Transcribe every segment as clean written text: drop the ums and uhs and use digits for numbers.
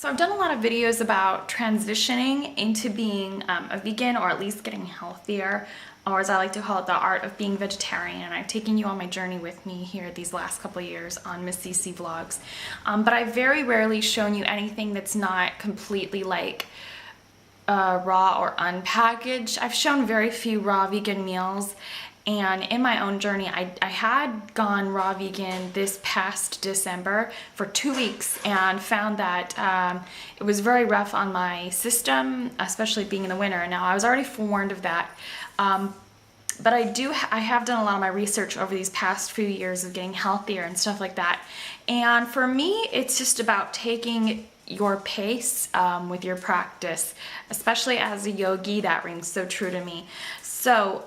So I've done a lot of videos about transitioning into being a vegan, or at least getting healthier, or as I like to call it, the art of being vegetarian. And I've taken you on my journey with me here these last couple of years on Miss CC Vlogs. But I've very rarely shown you anything that's not completely like raw or unpackaged. I've shown very few raw vegan meals. And in my own journey, I had gone raw vegan this past December for 2 weeks and found that it was very rough on my system, especially being in the winter. Now, I was already forewarned of that. But I have done a lot of my research over these past few years of getting healthier and stuff like that. And for me, it's just about taking your pace with your practice, especially as a yogi. That rings so true to me. So,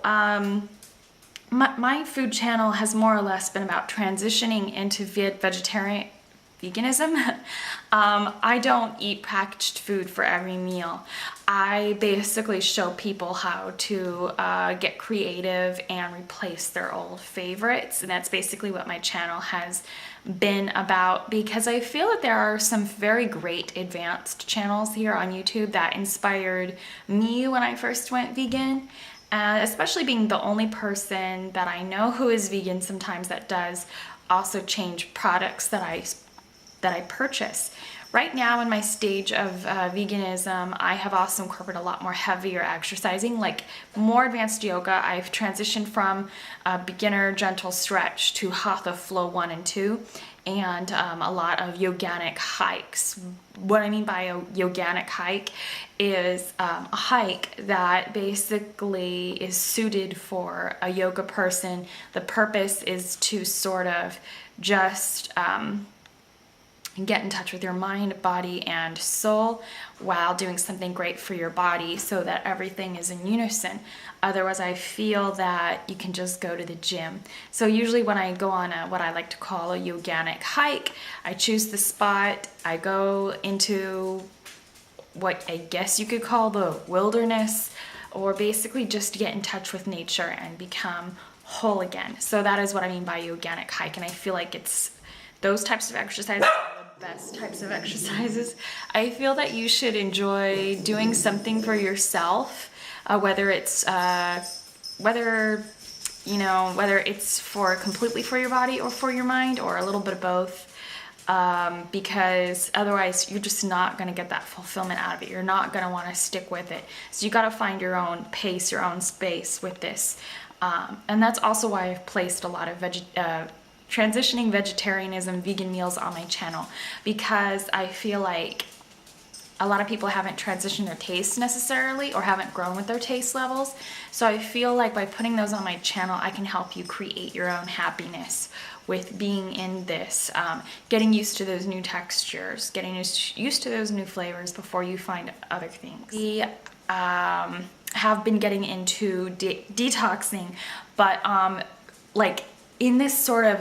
my food channel has more or less been about transitioning into vegetarian veganism. I don't eat packaged food for every meal. I basically show people how to get creative and replace their old favorites, and that's basically what my channel has been about, because I feel that there are some very great advanced channels here on YouTube that inspired me when I first went vegan. Especially being the only person that I know who is vegan sometimes that does also change products that I purchase. Right now in my stage of veganism, I have also incorporated a lot more heavier exercising, like more advanced yoga. I've transitioned from beginner gentle stretch to Hatha Flow 1 and 2, and a lot of yoganic hikes. What I mean by a yoganic hike is a hike that basically is suited for a yoga person. The purpose is to sort of just get in touch with your mind, body, and soul while doing something great for your body so that everything is in unison. Otherwise, I feel that you can just go to the gym. So usually when I go on what I like to call a yoganic hike, I choose the spot, I go into what I guess you could call the wilderness, or basically just get in touch with nature and become whole again. So that is what I mean by yoganic hike, and I feel like it's those types of exercises are the best types of exercises. I feel that you should enjoy doing something for yourself, whether it's for completely for your body or for your mind, or a little bit of both. Because otherwise you're just not going to get that fulfillment out of it. You're not going to want to stick with it. So you got to find your own pace, your own space with this. And that's also why I've placed a lot of transitioning vegetarianism, vegan meals on my channel, because I feel like a lot of people haven't transitioned their tastes necessarily, or haven't grown with their taste levels. So I feel like by putting those on my channel, I can help you create your own happiness with being in this, getting used to those new textures, getting used to those new flavors before you find other things. We have been getting into detoxing, but like in this sort of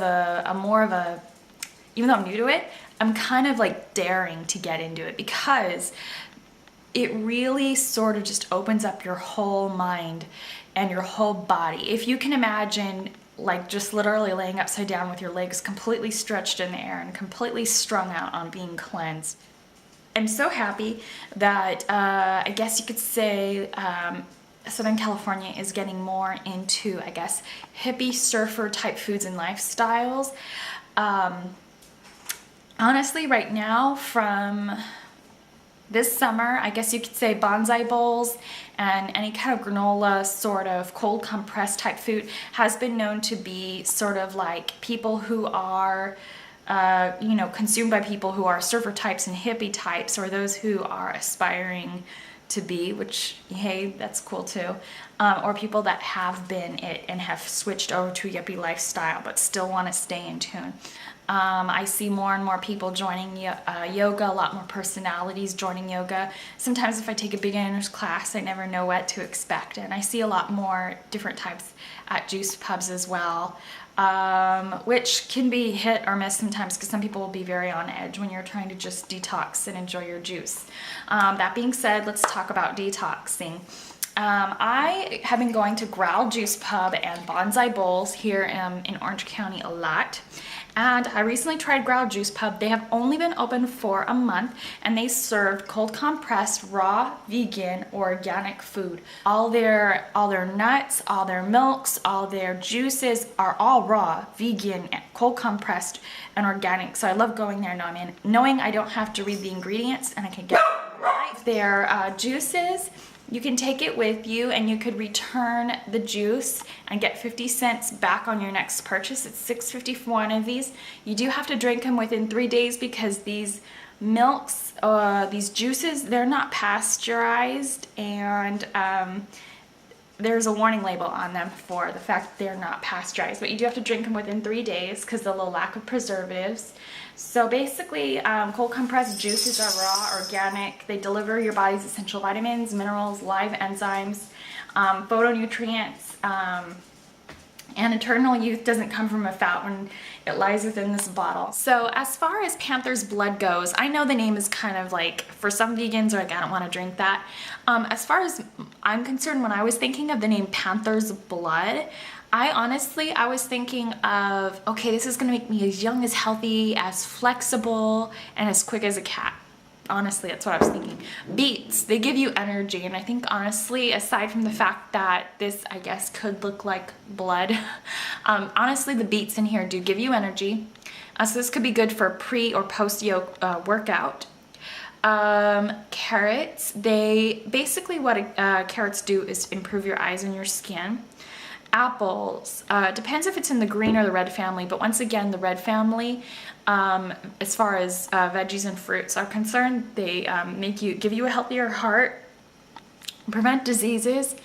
even though I'm new to it, I'm kind of like daring to get into it, because it really sort of just opens up your whole mind and your whole body. If you can imagine, like, just literally laying upside down with your legs completely stretched in the air and completely strung out on being cleansed. I'm so happy that I guess you could say Southern California is getting more into, I guess, hippie surfer type foods and lifestyles. Honestly, right now, from this summer, I guess you could say bonsai bowls and any kind of granola sort of cold compressed type food has been known to be sort of like people who are consumed by people who are surfer types and hippie types, or those who are aspiring to be, which, hey, that's cool too, or people that have been it and have switched over to a yuppie lifestyle but still want to stay in tune. I see more and more people joining yoga, a lot more personalities joining yoga. Sometimes if I take a beginner's class, I never know what to expect, and I see a lot more different types at juice pubs as well, which can be hit or miss sometimes, because some people will be very on edge when you're trying to just detox and enjoy your juice. That being said, let's talk about detoxing. I have been going to Growl Juice Pub and Bonsai Bowls here in Orange County a lot, And I recently tried Growl Juice Pub. They have only been open for a month, and they served cold compressed, raw, vegan, organic food. All their nuts, all their milks, all their juices are all raw, vegan, cold compressed, and organic. So I love going there knowing I don't have to read the ingredients and I can get their juices. You can take it with you and you could return the juice and get 50 cents back on your next purchase. It's $6.50 for one of these. You do have to drink them within 3 days because these milks, these juices, they're not pasteurized, and there's a warning label on them for the fact that they're not pasteurized, but you do have to drink them within 3 days because of the lack of preservatives. So basically, cold compressed juices are raw, organic. They deliver your body's essential vitamins, minerals, live enzymes, phytonutrients, and eternal youth doesn't come from a fountain. It lies within this bottle. So as far as Panthers blood goes, I know the name is kind of like, for some vegans, are like, I don't want to drink that. As far as I'm concerned, when I was thinking of the name Panthers blood, I was thinking of, okay, this is gonna make me as young, as healthy, as flexible, and as quick as a cat. Honestly, that's what I was thinking. Beets, they give you energy, and I think honestly, aside from the fact that this, I guess, could look like blood, honestly, the beets in here do give you energy. So this could be good for pre or post workout. Carrots, they basically, what carrots do is improve your eyes and your skin. Apples, depends if it's in the green or the red family, but once again, the red family, as far as veggies and fruits are concerned, they give you a healthier heart, prevent diseases,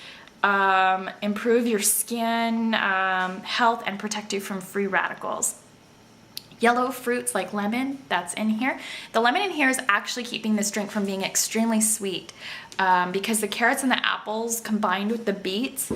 improve your skin health, and protect you from free radicals. Yellow fruits like lemon, that's in here. The lemon in here is actually keeping this drink from being extremely sweet, because the carrots and the apples combined with the beets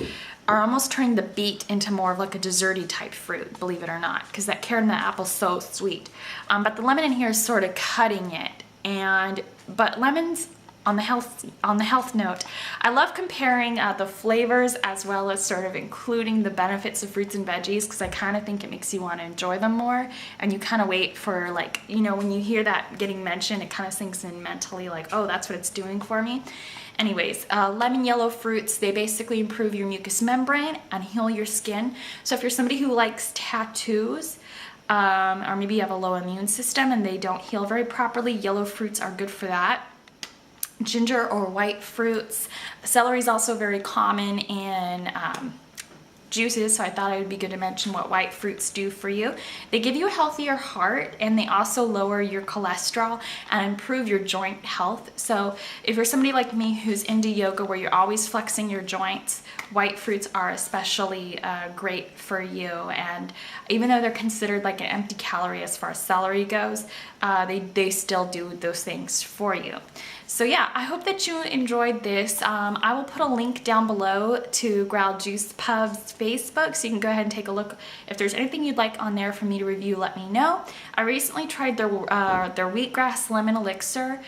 are almost turning the beet into more of like a desserty type fruit, believe it or not, because that carrot and the apple's so sweet. But the lemon in here is sort of cutting it, but lemons, on the health note, I love comparing the flavors as well as sort of including the benefits of fruits and veggies, because I kind of think it makes you want to enjoy them more, and you kind of wait for, like, you know, when you hear that getting mentioned, it kind of sinks in mentally, like, oh, that's what it's doing for me. Anyways, lemon yellow fruits, they basically improve your mucous membrane and heal your skin. So if you're somebody who likes tattoos, or maybe you have a low immune system and they don't heal very properly, yellow fruits are good for that. Ginger or white fruits. Celery is also very common in juices, so I thought it would be good to mention what white fruits do for you. They give you a healthier heart, and they also lower your cholesterol and improve your joint health. So if you're somebody like me who's into yoga where you're always flexing your joints, white fruits are especially great for you. And even though they're considered like an empty calorie as far as celery goes, they still do those things for you. So yeah, I hope that you enjoyed this. I will put a link down below to Growl Juice Pub's Facebook, so you can go ahead and take a look. If there's anything you'd like on there for me to review, let me know. I recently tried their wheatgrass lemon elixir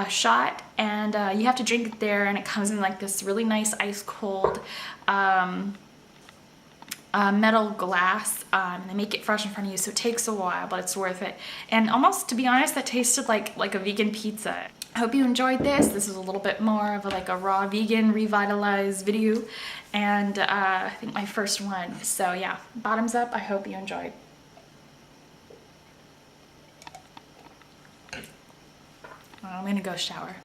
shot, and you have to drink it there, and it comes in like this really nice ice cold metal glass, and they make it fresh in front of you, so it takes a while, but it's worth it. And almost, to be honest, that tasted like a vegan pizza. I hope you enjoyed this. This is a little bit more of a raw vegan revitalized video, and I think my first one. So yeah, bottoms up. I hope you enjoyed. I'm gonna go shower.